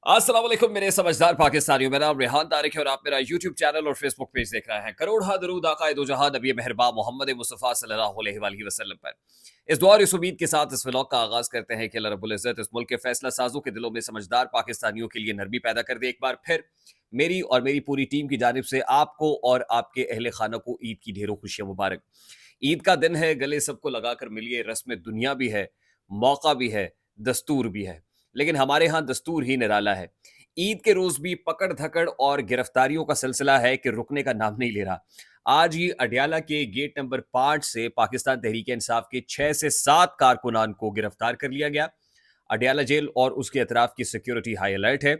अस्सलाम वालेकुम मेरे समझदार पाकिस्तानियों। मेरा नाम रेहान तारिक है और आप मेरा यूट्यूब चैनल और फेसबुक पेज देख रहे हैं। करोड़ हा दरूद आका दो जहां नबी मेहरबान मोहम्मद मुस्तफ़ा सल्लल्लाहु अलैहि वसल्लम पर। इस दुआ और इस उम्मीद के साथ इस व्लॉग का आगाज करते हैं कि अल्लाह रब्बुल इज्जत इस मुल्क के फैसला साजों के दिलों में समझदार पाकिस्तानियों के लिए नरमी पैदा कर दे। एक बार फिर मेरी और मेरी पूरी टीम की जानिब से आपको और आपके अहले खाना को ईद की ढेरों खुशियां मुबारक। ईद का दिन है, गले सबको लगाकर मिलिए। रस्म दुनिया भी है, मौका भी है, दस्तूर भी है, लेकिन हमारे यहाँ दस्तूर ही निराला है। ईद के रोज भी पकड़ धकड़ और गिरफ्तारियों का सिलसिला है कि रुकने का नाम नहीं ले रहा। आज ही अडयाला के गेट नंबर 5 से पाकिस्तान तहरीक इंसाफ के 6 से 7 कारकुनान को गिरफ्तार कर लिया गया। अडयाला जेल और उसके अतराफ की सिक्योरिटी हाई अलर्ट है।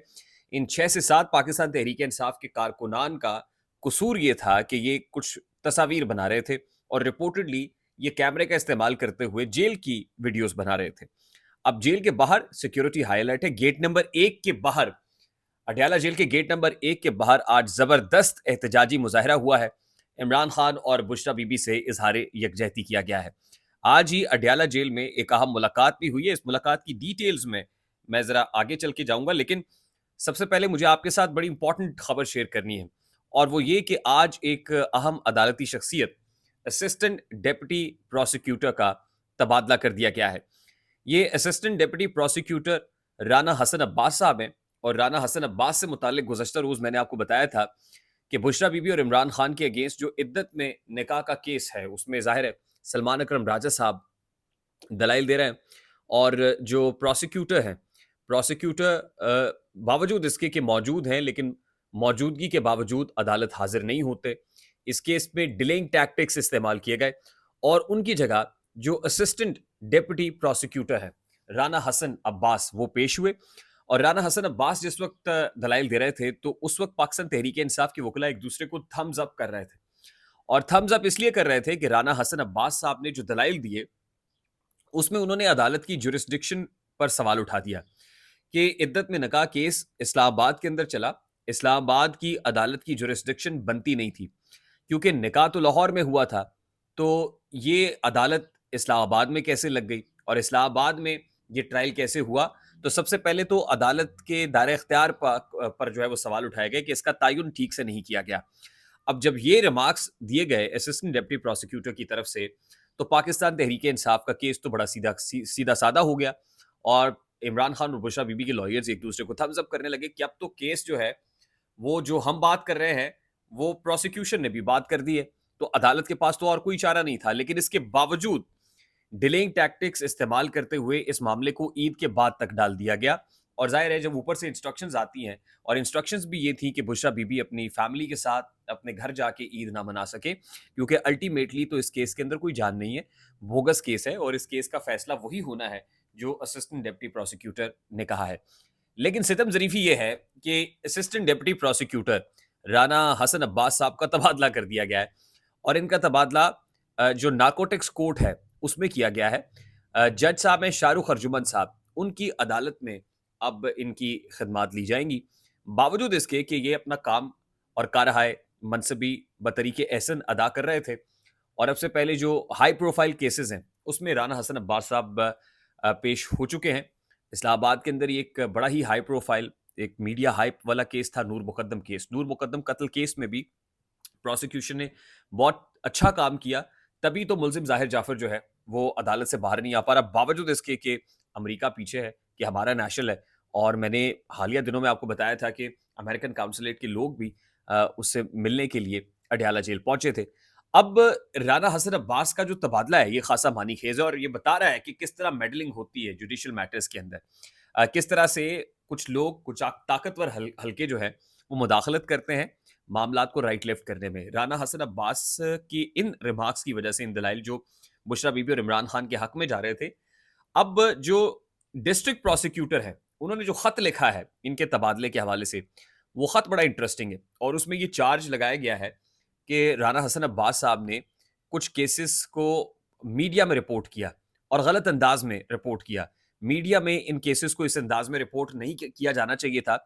इन 6 से 7 पाकिस्तान तहरीक इंसाफ के कारकुनान का कसूर ये था कि ये कुछ तस्वीर बना रहे थे और रिपोर्टेडली ये कैमरे का इस्तेमाल करते हुए जेल की वीडियोस बना रहे थे। अब जेल के बाहर सिक्योरिटी हाई अलर्ट है। गेट नंबर 1 के बाहर, अडयाला जेल के गेट नंबर 1 के बाहर आज जबरदस्त एहतजाजी मुजाहरा हुआ है। इमरान खान और बुशरा बीबी से इजहार यकजहती किया गया है। आज ही अडयाला जेल में एक अहम मुलाकात भी हुई है। इस मुलाकात की डिटेल्स में मैं जरा आगे चल के जाऊंगा, लेकिन सबसे पहले मुझे आपके साथ बड़ी इंपॉर्टेंट खबर शेयर करनी है, और वो ये कि आज एक अहम अदालती शख्सियत असिस्टेंट डेप्यूटी प्रोसिक्यूटर का तबादला कर दिया गया है। ये assistant deputy prosecutor Rana Hasan Abbas साहब हैं। और राना हसन अब्बास से मुतालिक गुज़श्ता रोज़ मैंने आपको बताया था कि बुशरा बीबी और इमरान खान के अगेंस्ट जो इद्दत में निकाह का केस है, उसमें ज़ाहिर है सलमान अकरम राजा साहब दलाइल दे रहे हैं। और जो प्रोसिक्यूटर हैं, प्रोसिक्यूटर बावजूद इसके कि मौजूद हैं, लेकिन मौजूदगी के बावजूद अदालत हाजिर नहीं होते। इस केस में डिलेइंग टैक्टिक्स इस्तेमाल किए गए और उनकी जगह जो असिस्टेंट डेप्यूटी प्रोसिक्यूटर है राना हसन अब्बास, वो पेश हुए। और राना हसन अब्बास जिस वक्त दलाइल दे रहे थे, तो उस वक्त पाकिस्तान तहरीक इंसाफ के वकला एक दूसरे को थम्स अप कर रहे थे। और थम्स अप इसलिए कर रहे थे कि राना हसन अब्बास साहब ने जो दलाइल दिए, उसमें उन्होंने अदालत की जुरिस्डिक्शन पर सवाल उठा दिया कि इद्दत में निकाह केस इस्लामाबाद के अंदर चला। इस्लामाबाद की अदालत की जुरिस्डिक्शन बनती नहीं थी, क्योंकि निकाह तो लाहौर में हुआ था। तो ये अदालत इस्लामाबाद में कैसे लग गई और इस्लामाबाद में ये ट्रायल कैसे हुआ? तो सबसे पहले तो अदालत के दायरे इख्तियार पर जो है वो सवाल उठाए गए कि इसका तयन ठीक से नहीं किया गया। अब जब ये रिमार्क्स दिए गए असिस्टेंट डेप्टी प्रोसिक्यूटर की तरफ से, तो पाकिस्तान तहरीक इंसाफ का केस तो बड़ा सीधा सादा हो गया। और इमरान खान और बुशरा बीबी के लॉयर्स एक दूसरे को थम्स अप करने लगे कि अब तो केस जो है, वो जो हम बात कर रहे हैं, वो प्रोसिक्यूशन ने भी बात कर दी है। तो अदालत के पास तो और कोई चारा नहीं था, लेकिन इसके बावजूद डिलेइंग टैक्टिक्स इस्तेमाल करते हुए इस मामले को ईद के बाद तक डाल दिया गया। और जाहिर है जब ऊपर से इंस्ट्रक्शंस आती हैं, और इंस्ट्रक्शंस भी ये थी कि बुशरा बीबी अपनी फैमिली के साथ अपने घर जाके ईद ना मना सके, क्योंकि अल्टीमेटली तो इस केस के अंदर कोई जान नहीं है, बोगस केस है और इस केस का फैसला वही होना है जो असिस्टेंट डेप्टी प्रोसिक्यूटर ने कहा है। लेकिन सितम ज़रीफ़ी ये है कि assistant deputy prosecutor Rana Hasan Abbas साहब का तबादला कर दिया गया है। और इनका तबादला जो नारकोटिक्स कोर्ट है, उसमें किया गया है। जज साहब हैं शाहरुख अर्जुमन साहब, उनकी अदालत में अब इनकी खिदमात ली जाएंगी। बावजूद इसके कि ये अपना काम और कारहाय मनसबी बतरीके एहसन अदा कर रहे थे। और अब से पहले जो हाई प्रोफाइल केसेस हैं, उसमें राना हसन अब्बास साहब पेश हो चुके हैं। इस्लामाबाद के अंदर एक बड़ा ही हाई प्रोफाइल, एक मीडिया हाइप वाला केस था, नूर मुकद्दम केस। नूर मुकद्दम कत्ल केस में भी प्रोसिक्यूशन ने बहुत अच्छा काम किया, तभी तो मुलजिम जाहिर जाफर जो है वो अदालत से बाहर नहीं आ पा रहा, बावजूद इसके कि अमेरिका पीछे है, कि हमारा नेशनल है। और मैंने हालिया दिनों में आपको बताया था कि अमेरिकन काउंसलेट के लोग भी उससे मिलने के लिए अडयाला जेल पहुंचे थे। अब राना हसन अब्बास का जो तबादला है, ये खासा मानी खेज है और ये बता रहा है कि किस तरह मेडलिंग होती है जुडिशियल मैटर्स के अंदर। किस तरह से कुछ लोग, कुछ ताकतवर हल्के जो है, वो मुदाखलत करते हैं मामलात को राइट लेफ्ट करने में। राना हसन अब्बास की इन रिमार्क्स की वजह से, इन दलाइल जो बुशरा बीबी और इमरान खान के हक में जा रहे थे, अब जो डिस्ट्रिक्ट प्रोसिक्यूटर है, उन्होंने जो खत लिखा है इनके तबादले के हवाले से, वो खत बड़ा इंटरेस्टिंग है। और उसमें ये चार्ज लगाया गया है कि राना हसन अब्बास साहब ने कुछ केसेस को मीडिया में रिपोर्ट किया और गलत अंदाज में रिपोर्ट किया। मीडिया में इन केसेस को इस अंदाज में रिपोर्ट नहीं किया जाना चाहिए था,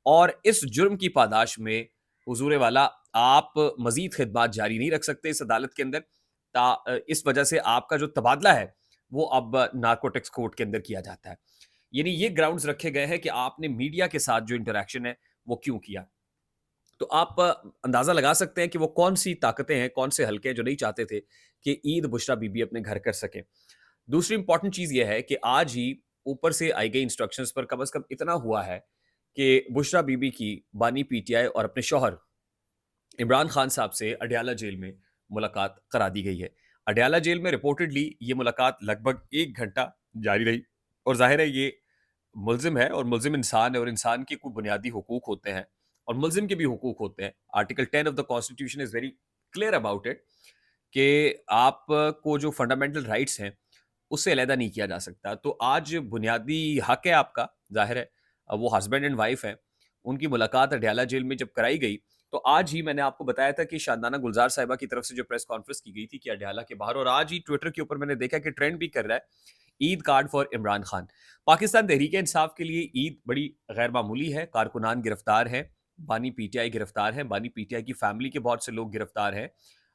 और इस जुर्म की पादाश में हुजूर वाला आप मजीद खिदमात जारी नहीं रख सकते इस अदालत के अंदर। इस वजह से आपका जो तबादला है वो अब नारकोटिक्स कोर्ट के अंदर किया जाता है। یعنی یہ گراؤنڈز رکھے گئے ہیں کہ آپ نے میڈیا کے ساتھ جو انٹریکشن ہے وہ کیوں کیا. تو آپ اندازہ لگا سکتے ہیں کہ وہ کون سی طاقتیں ہیں، کون سے حلقے ہیں جو نہیں چاہتے تھے کہ عید بشریٰ بی بی اپنے گھر کر سکیں. دوسری امپورٹنٹ چیز یہ ہے کہ آج ہی اوپر سے آئی گئی انسٹرکشنز پر کم از کم اتنا ہوا ہے کہ بشریٰ بی بی کی بانی پی ٹی آئی اور اپنے شوہر عمران خان صاحب سے اڈیالہ جیل میں ملاقات کرا دی گئی ہے. اڈیالہ جیل میں رپورٹڈلی یہ ملاقات لگ بھگ 1 گھنٹہ جاری رہی، اور ظاہر ہے یہ ملزم ہے اور ملزم انسان ہے، اور انسان کے کوئی بنیادی حقوق ہوتے ہیں اور ملزم کے بھی حقوق ہوتے ہیں. Article 10 of the constitution is very clear about it کہ آپ کو جو فنڈامنٹل رائٹس ہیں اس سے علیحدہ نہیں کیا جا سکتا. تو آج بنیادی حق ہے آپ کا، ظاہر ہے وہ ہسبینڈ اینڈ وائف ہیں، ان کی ملاقات اڈیالہ جیل میں جب کرائی گئی تو آج ہی میں نے آپ کو بتایا تھا کہ شاندانہ گلزار صاحبہ کی طرف سے جو پریس کانفرنس کی گئی تھی کہ اڈیالہ کے باہر، اور آج ہی ٹویٹر کے اوپر میں نے دیکھا کہ ٹرینڈ بھی کر رہا ہے عید کارڈ فار عمران خان. پاکستان تحریک انصاف کے لیے عید بڑی غیر معمولی ہے. کارکنان گرفتار ہیں، بانی پی ٹی آئی گرفتار ہیں، بانی پی ٹی آئی کی فیملی کے بہت سے لوگ گرفتار ہیں،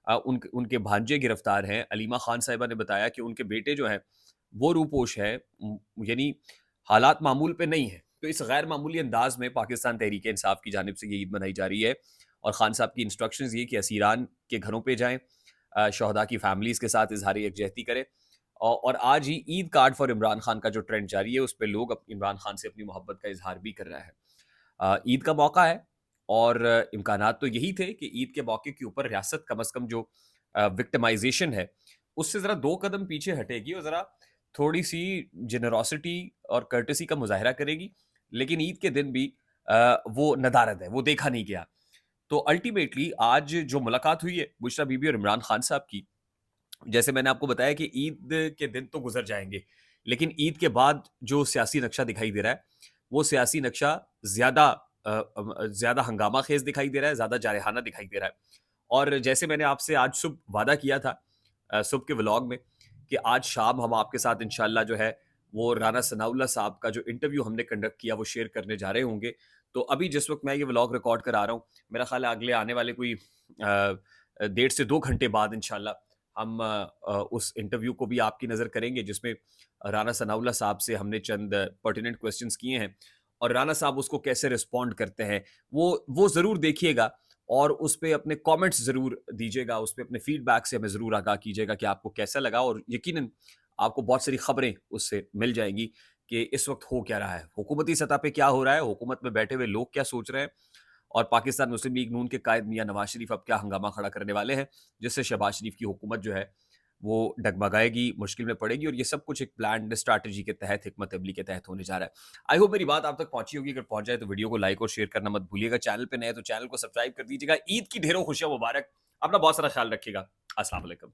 ان کے بھانجے گرفتار ہیں. علیمہ خان صاحبہ نے بتایا کہ ان کے بیٹے جو ہیں وہ روپوش ہے، یعنی حالات معمول پہ نہیں ہیں. تو اس غیر معمولی انداز میں پاکستان تحریک انصاف کی جانب سے یہ عید منائی جا رہی ہے، اور خان صاحب کی انسٹرکشنز یہ کہ اسیران کے گھروں پہ جائیں، شہداء کی فیملیز کے ساتھ اظہار یکجہتی کریں. اور آج ہی عید کارڈ فار عمران خان کا جو ٹرینڈ جاری ہے اس پہ لوگ عمران خان سے اپنی محبت کا اظہار بھی کر رہا ہے. عید کا موقع ہے اور امکانات تو یہی تھے کہ عید کے موقع کے اوپر ریاست کم از کم جو وکٹمائزیشن ہے اس سے ذرا 2 قدم پیچھے ہٹے گی اور ذرا تھوڑی سی جنروسٹی اور کرٹسی کا مظاہرہ کرے گی. لیکن عید کے دن بھی وہ ندارت ہے، وہ دیکھا نہیں گیا. تو الٹیمیٹلی آج جو ملاقات ہوئی ہے بشریٰ بی بی اور عمران خان صاحب کی، جیسے میں نے آپ کو بتایا کہ عید کے دن تو گزر جائیں گے، لیکن عید کے بعد جو سیاسی نقشہ دکھائی دے رہا ہے وہ سیاسی نقشہ زیادہ ہنگامہ خیز دکھائی دے رہا ہے، زیادہ جارحانہ دکھائی دے رہا ہے. اور جیسے میں نے آپ سے آج صبح وعدہ کیا تھا صبح کے ولاگ میں کہ آج شام ہم آپ کے ساتھ انشاءاللہ جو ہے وہ رانا ثناء اللہ صاحب کا جو انٹرویو ہم نے کنڈکٹ کیا وہ شیئر کرنے جا رہے ہوں گے. تو ابھی جس وقت میں یہ ولاگ ریکارڈ کرا رہا ہوں، میرا خیال ہے اگلے آنے والے کوئی 1.5 سے 2 گھنٹے بعد انشاءاللہ ہم اس انٹرویو کو بھی آپ کی نظر کریں گے، جس میں رانا ثناء اللہ صاحب سے ہم نے چند پرٹیننٹ کویسچنز کیے ہیں، اور رانا صاحب اس کو کیسے رسپونڈ کرتے ہیں وہ ضرور دیکھیے گا، اور اس پہ اپنے کامنٹس ضرور دیجیے گا، اس پہ اپنے فیڈ بیک سے ہمیں ضرور آگاہ کیجیے گا کہ آپ کو کیسا لگا. اور یقیناً آپ کو بہت ساری خبریں اس سے مل جائیں گی کہ اس وقت ہو کیا رہا ہے، حکومتی سطح پہ کیا ہو رہا ہے، حکومت میں بیٹھے ہوئے لوگ کیا سوچ رہے ہیں، اور پاکستان مسلم لیگ نون کے قائد میاں نواز شریف اب کیا ہنگامہ کھڑا کرنے والے ہیں جس سے شہباز شریف کی حکومت جو ہے وہ ڈگمگائے گی، مشکل میں پڑے گی. اور یہ سب کچھ ایک پلانڈ اسٹریٹجی کے تحت، حکمت عملی کے تحت ہونے جا رہا ہے. آئی ہوپ میری بات آپ تک پہنچی ہوگی. اگر پہنچ جائے تو ویڈیو کو لائک اور شیئر کرنا مت بھولیے گا. چینل پہ نئے تو چینل کو سبسکرائب کر دیجیے گا. عید کی ڈھیروں خوشیاں مبارک. اپنا بہت سارا خیال رکھیے گا. السلام علیکم.